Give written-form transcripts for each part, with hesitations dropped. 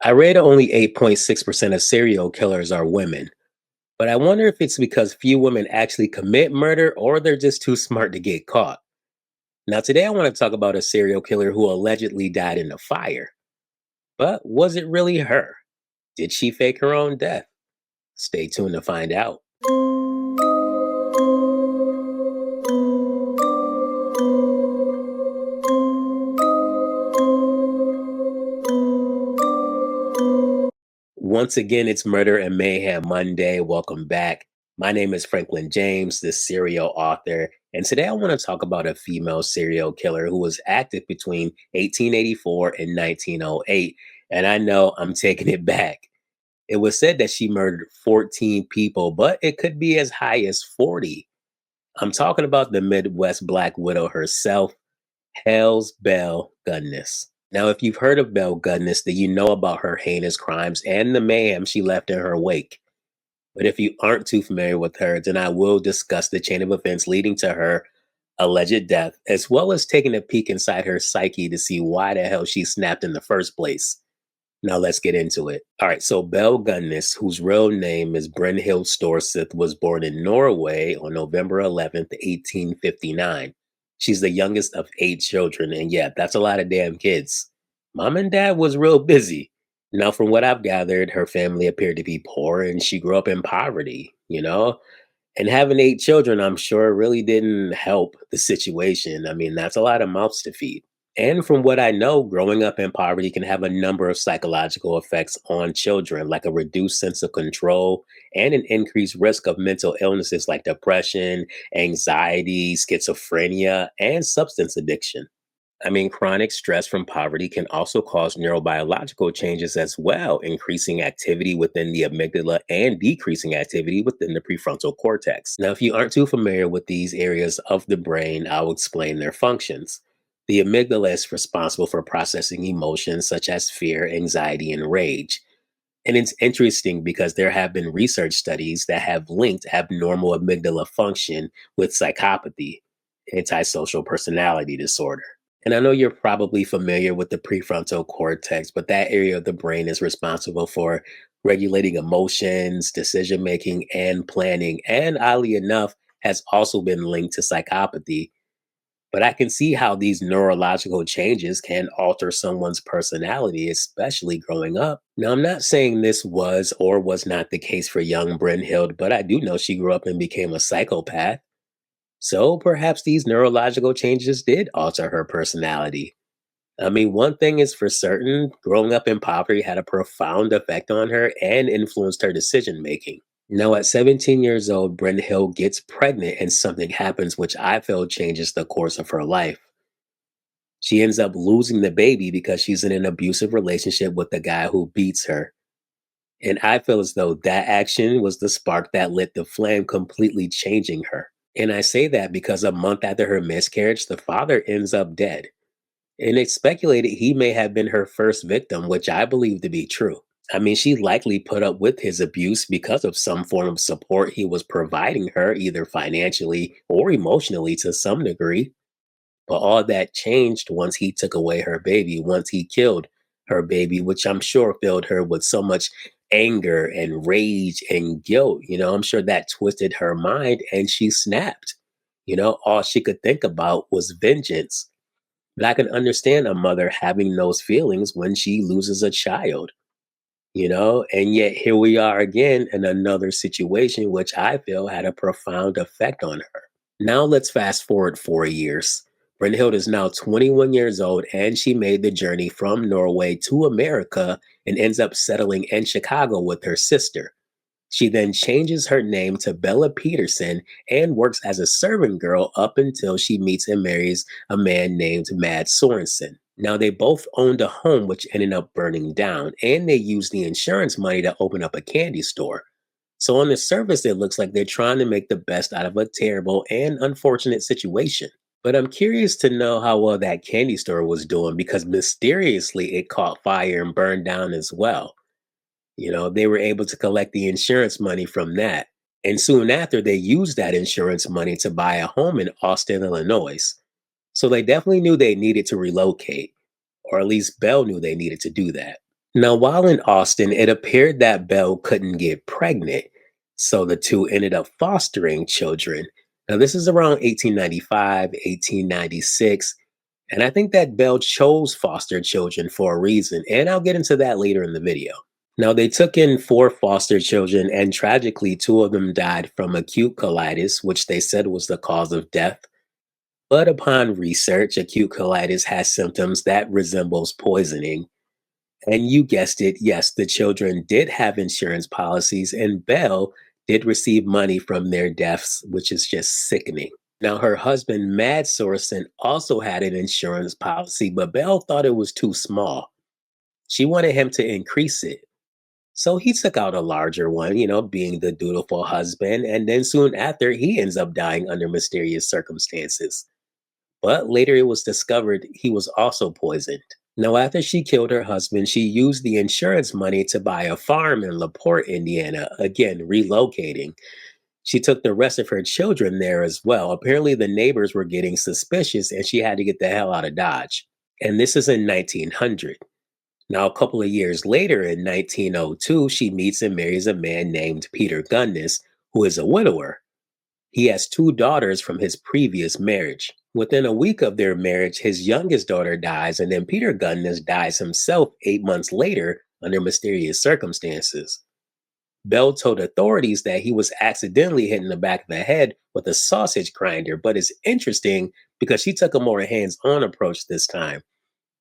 I read only 8.6% of serial killers are women, but I wonder if it's because few women actually commit murder or they're just too smart to get caught. Now, today I want to talk about a serial killer who allegedly died in a fire. But was it really her? Did she fake her own death? Stay tuned to find out. Once again, it's Murder and Mayhem Monday. Welcome back. My name is Franklin James, the serial author, and today I want to talk about a female serial killer who was active between 1884 and 1908. And I know I'm taking it back. It was said that she murdered 14 people, but it could be as high as 40. I'm talking about the Midwest Black Widow herself, Hell's Belle Gunness. Now, if you've heard of Belle Gunness, then you know about her heinous crimes and the mayhem she left in her wake. But if you aren't too familiar with her, then I will discuss the chain of events leading to her alleged death, as well as taking a peek inside her psyche to see why the hell she snapped in the first place. Now let's get into it. All right, so Belle Gunness, whose real name is Brynhild Storseth, was born in Norway on November 11th, 1859. She's the youngest of 8 children, and yeah, that's a lot of damn kids. Mom and dad was real busy. Now, from what I've gathered, her family appeared to be poor and she grew up in poverty. And having 8 children, I'm sure really didn't help the situation. I mean, that's a lot of mouths to feed. And from what I know, growing up in poverty can have a number of psychological effects on children, like a reduced sense of control and an increased risk of mental illnesses like depression, anxiety, schizophrenia, and substance addiction. I mean, chronic stress from poverty can also cause neurobiological changes as well, increasing activity within the amygdala and decreasing activity within the prefrontal cortex. Now, if you aren't too familiar with these areas of the brain, I'll explain their functions. The amygdala is responsible for processing emotions such as fear, anxiety, and rage. And it's interesting because there have been research studies that have linked abnormal amygdala function with psychopathy, antisocial personality disorder. And I know you're probably familiar with the prefrontal cortex, but that area of the brain is responsible for regulating emotions, decision making, and planning. And oddly enough, has also been linked to psychopathy. But I can see how these neurological changes can alter someone's personality, especially growing up. Now, I'm not saying this was or was not the case for young Brynhild, but I do know she grew up and became a psychopath. So perhaps these neurological changes did alter her personality. I mean, one thing is for certain, growing up in poverty had a profound effect on her and influenced her decision making. Now, at 17 years old, Brynhild gets pregnant and something happens which I feel changes the course of her life. She ends up losing the baby because she's in an abusive relationship with the guy who beats her. And I feel as though that action was the spark that lit the flame, completely changing her. And I say that because a month after her miscarriage, the father ends up dead. And it's speculated he may have been her first victim, which I believe to be true. I mean, she likely put up with his abuse because of some form of support he was providing her, either financially or emotionally to some degree. But all that changed once he took away her baby, once he killed her baby, which I'm sure filled her with so much anger and rage and guilt. I'm sure that twisted her mind and she snapped. All she could think about was vengeance. But I can understand a mother having those feelings when she loses a child, and yet here we are again in another situation, which I feel had a profound effect on her. Now let's fast forward 4 years. Brynhild is now 21 years old and she made the journey from Norway to America and ends up settling in Chicago with her sister. She then changes her name to Bella Peterson and works as a servant girl up until she meets and marries a man named Mads Sorensen. Now, they both owned a home which ended up burning down, and they used the insurance money to open up a candy store. So, on the surface, it looks like they're trying to make the best out of a terrible and unfortunate situation. But I'm curious to know how well that candy store was doing because mysteriously it caught fire and burned down as well. They were able to collect the insurance money from that. And soon after, they used that insurance money to buy a home in Austin, Illinois. So they definitely knew they needed to relocate, or at least Bell knew they needed to do that. Now, while in Austin, it appeared that Belle couldn't get pregnant, so the two ended up fostering children. Now, this is around 1895, 1896, and I think that Belle chose foster children for a reason, and I'll get into that later in the video. Now, they took in four foster children, and tragically, two of them died from acute colitis, which they said was the cause of death. But upon research, acute colitis has symptoms that resembles poisoning. And you guessed it, yes, the children did have insurance policies, and Belle did receive money from their deaths, which is just sickening. Now, her husband, Mad Sorson, also had an insurance policy, but Belle thought it was too small. She wanted him to increase it. So he took out a larger one, being the dutiful husband, and then soon after, he ends up dying under mysterious circumstances. But later it was discovered he was also poisoned. Now, after she killed her husband, she used the insurance money to buy a farm in Laporte, Indiana, again, relocating. She took the rest of her children there as well. Apparently, the neighbors were getting suspicious and she had to get the hell out of Dodge. And this is in 1900. Now, a couple of years later, in 1902, she meets and marries a man named Peter Gunness, who is a widower. He has two daughters from his previous marriage. Within a week of their marriage, his youngest daughter dies, and then Peter Gunness dies himself 8 months later under mysterious circumstances. Bell told authorities that he was accidentally hit in the back of the head with a sausage grinder, but it's interesting because she took a more hands on approach this time.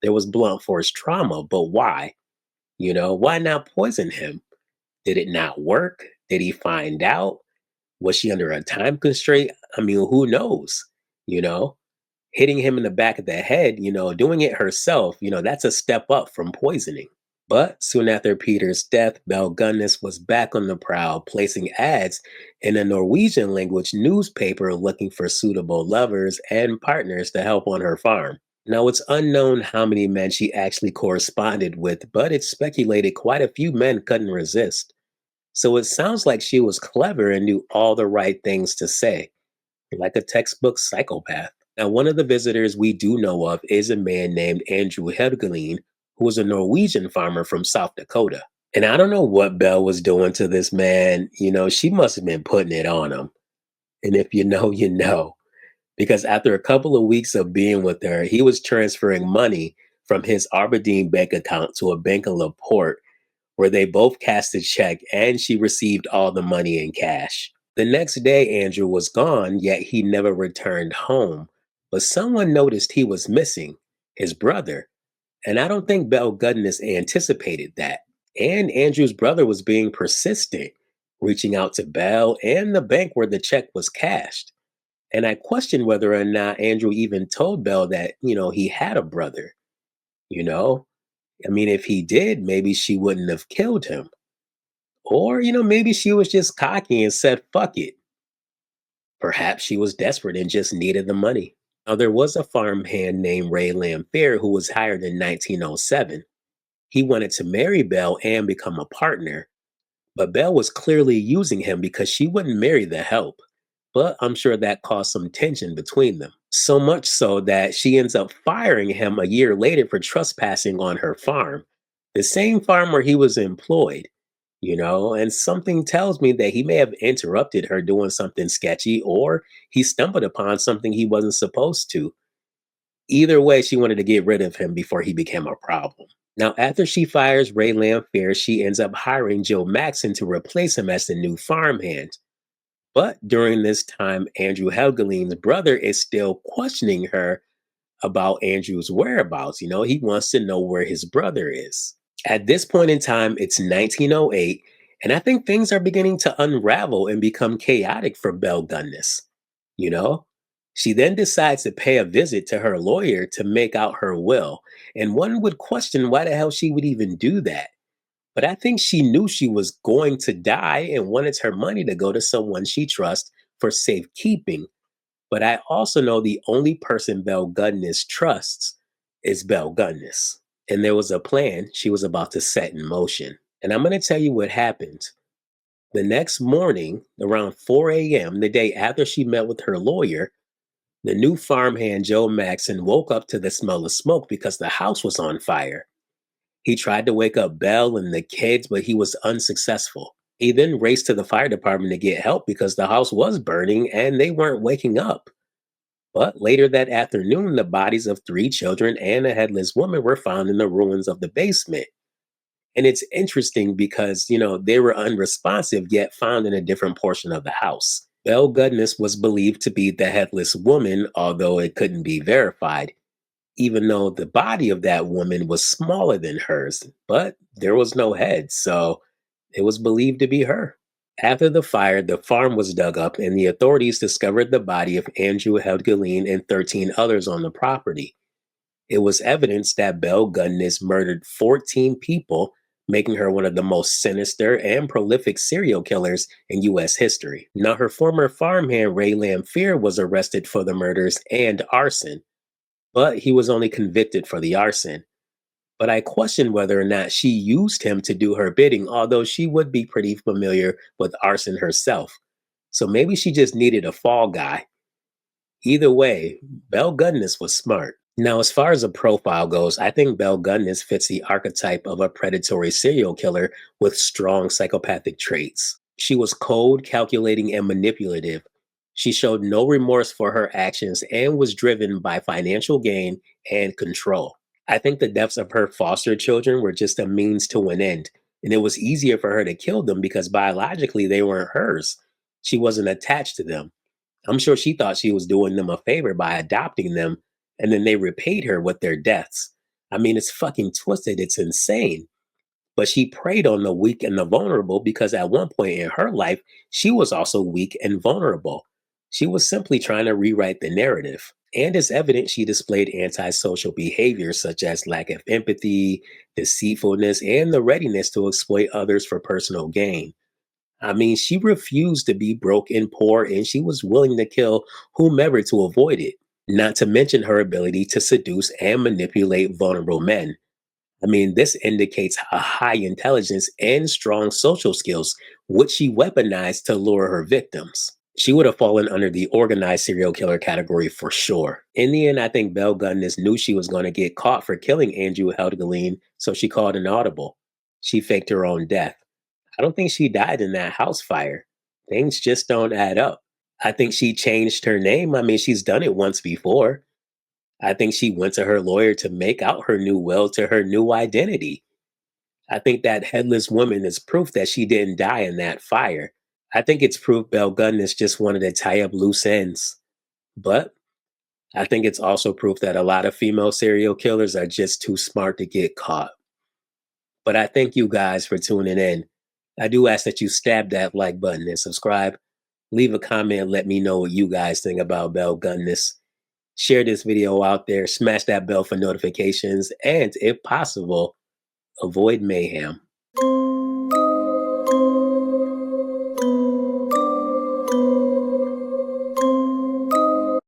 There was blunt force trauma, but why? Why not poison him? Did it not work? Did he find out? Was she under a time constraint? I mean, who knows? You know, Hitting him in the back of the head, doing it herself, that's a step up from poisoning. But soon after Peter's death, Belle Gunness was back on the prowl, placing ads in a Norwegian language newspaper looking for suitable lovers and partners to help on her farm. Now, it's unknown how many men she actually corresponded with, but it's speculated quite a few men couldn't resist. So it sounds like she was clever and knew all the right things to say, like a textbook psychopath. Now, one of the visitors we do know of is a man named Andrew Helgelien, who was a Norwegian farmer from South Dakota. And I don't know what Belle was doing to this man. She must have been putting it on him. And if you know, you know. Because after a couple of weeks of being with her, he was transferring money from his Aberdeen bank account to a bank in Laporte, where they both cast a check and she received all the money in cash. The next day, Andrew was gone, yet he never returned home. But someone noticed he was missing, his brother. And I don't think Belle Gunness anticipated that. And Andrew's brother was being persistent, reaching out to Belle and the bank where the check was cashed. And I question whether or not Andrew even told Belle that, he had a brother. You know, I mean, if he did, maybe she wouldn't have killed him. Or, maybe she was just cocky and said, fuck it. Perhaps she was desperate and just needed the money. Now, there was a farmhand named Ray Lamphere who was hired in 1907. He wanted to marry Belle and become a partner, but Belle was clearly using him because she wouldn't marry the help. But I'm sure that caused some tension between them. So much so that she ends up firing him a year later for trespassing on her farm, the same farm where he was employed. And something tells me that he may have interrupted her doing something sketchy or he stumbled upon something he wasn't supposed to. Either way, she wanted to get rid of him before he became a problem. Now, after she fires Ray Lamphere, she ends up hiring Joe Maxon to replace him as the new farmhand. But during this time, Andrew Helgeline's brother is still questioning her about Andrew's whereabouts. He wants to know where his brother is. At this point in time, it's 1908, and I think things are beginning to unravel and become chaotic for Belle Gunness. You know, she then decides to pay a visit to her lawyer to make out her will, and one would question why the hell she would even do that. But I think she knew she was going to die and wanted her money to go to someone she trusts for safekeeping. But I also know the only person Belle Gunness trusts is Belle Gunness. And there was a plan she was about to set in motion. And I'm going to tell you what happened. The next morning, around 4 a.m., the day after she met with her lawyer, the new farmhand Joe Maxon woke up to the smell of smoke because the house was on fire. He tried to wake up Belle and the kids, but he was unsuccessful. He then raced to the fire department to get help because the house was burning and they weren't waking up. But later that afternoon, the bodies of three children and a headless woman were found in the ruins of the basement. And it's interesting because, they were unresponsive yet found in a different portion of the house. Belle Gunness was believed to be the headless woman, although it couldn't be verified, even though the body of that woman was smaller than hers, but there was no head, so it was believed to be her. After the fire, the farm was dug up and the authorities discovered the body of Andrew Helgeline and 13 others on the property. It was evidence that Belle Gunness murdered 14 people, making her one of the most sinister and prolific serial killers in U.S. history. Now, her former farmhand Ray Lamphere was arrested for the murders and arson, but he was only convicted for the arson. But I question whether or not she used him to do her bidding, although she would be pretty familiar with arson herself. So maybe she just needed a fall guy. Either way, Belle Gunness was smart. Now, as far as a profile goes, I think Belle Gunness fits the archetype of a predatory serial killer with strong psychopathic traits. She was cold, calculating, and manipulative. She showed no remorse for her actions and was driven by financial gain and control. I think the deaths of her foster children were just a means to an end, and it was easier for her to kill them because biologically they weren't hers. She wasn't attached to them. I'm sure she thought she was doing them a favor by adopting them, and then they repaid her with their deaths. I mean, it's fucking twisted. It's insane. But she preyed on the weak and the vulnerable because at one point in her life, she was also weak and vulnerable. She was simply trying to rewrite the narrative. And it's evident she displayed antisocial behaviors such as lack of empathy, deceitfulness, and the readiness to exploit others for personal gain. I mean, she refused to be broke and poor, and she was willing to kill whomever to avoid it, not to mention her ability to seduce and manipulate vulnerable men. I mean, this indicates a high intelligence and strong social skills, which she weaponized to lure her victims. She would have fallen under the organized serial killer category for sure. In the end, I think Belle Gunness knew she was going to get caught for killing Andrew Helgeline, so she called an audible. She faked her own death. I don't think she died in that house fire. Things just don't add up. I think she changed her name. I mean, she's done it once before. I think she went to her lawyer to make out her new will to her new identity. I think that headless woman is proof that she didn't die in that fire. I think it's proof Belle Gunness just wanted to tie up loose ends. But I think it's also proof that a lot of female serial killers are just too smart to get caught. But I thank you guys for tuning in. I do ask that you stab that like button and subscribe. Leave a comment, let me know what you guys think about Belle Gunness. Share this video out there, smash that bell for notifications, and if possible, avoid mayhem.